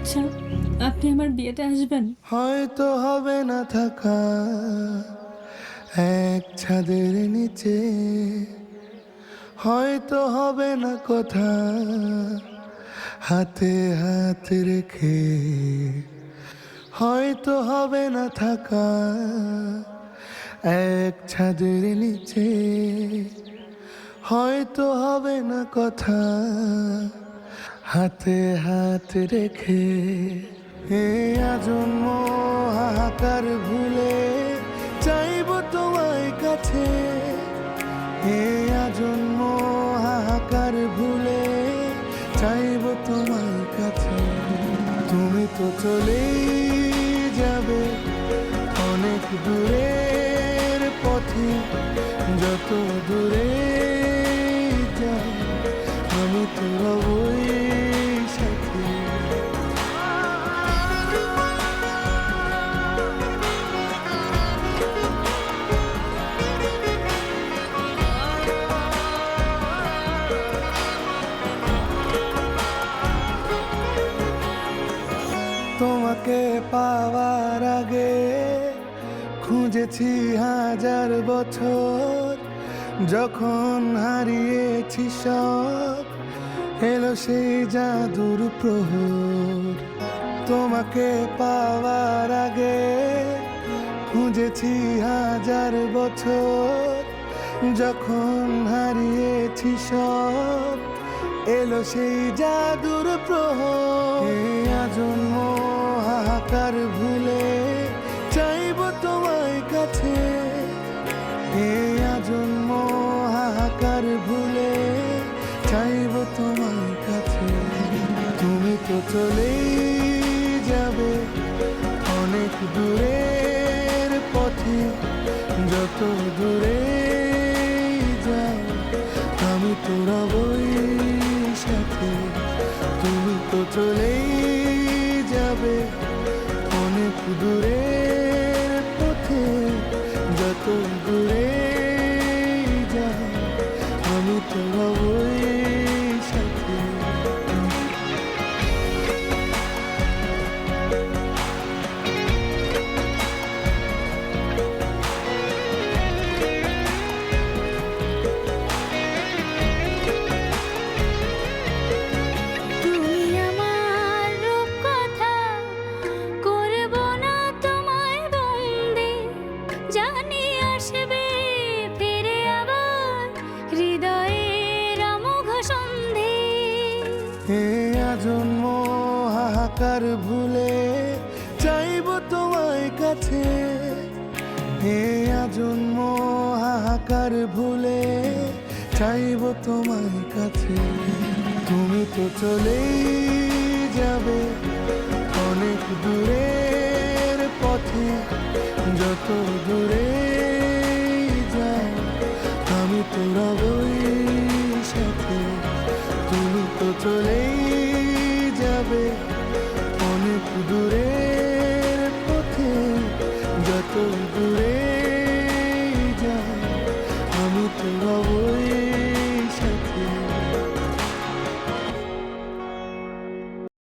আচ্ছা, আপনি আমার বিয়েতে আসবেন? হয়তো হবে না থাকা এক ছাদের নিচে, হয়তো হবে না কথা হাতে হাত রেখে, হয়তো হবে না থাকা এক ছাদের নিচে, হয়তো হবে না কথা হাতে হাত রেখে। এ আজন্ম হাহাকার ভুলে চাইব তোমায় কাছে, এ আজন্ম হাহাকার ভুলে চাইব তোমায় কাছে। তুমি তো চলেই যাবে অনেক দূরের পথে, যত দূরে যাও আমি তো রবই সাথে। তোমাকে পাওয়ার আগে খুঁজেছি হাজার বছর, যখন হারিয়েছি সব এলো সেই জাদুর প্রহর। তোমাকে পাওয়ার আগে খুঁজেছি হাজার বছর, যখন হারিয়েছি সব এলো সেই জাদুর প্রহর। এই আজন্ম হাহাকার ভুলে চাইব তোমায় কাছে, এই আজন্ম হাহাকার ভুলে চাইব তোমায় কাছে। তুমি তো চলেই যাবে অনেক দূরের পথে, যত দূরে যাও আমি তো রবই সাথে। তুমি তো চলেই যাবে অনেক দূরের পথে, যত দূরে যাও আমি তো রবই সাথে। তুমি আমার রূপকথা, করব না তোমায় বন্দি, জানি আসবে ফিরে আবার হৃদয়ের অমোঘ সন্ধি। হে আজন্ম হাহাকার ভুলে চাইব তোমায় কাছে, হে আজন্ম হাহাকার ভুলে চাইব তোমায় কাছে। তুমি তো চলেই যাবে অনেক দূরের পথে, যত দূরে যাও আমি তো রবই সাথে। তুমি তো চলেই যাবে অনেক দূরের পথে, যত দূরে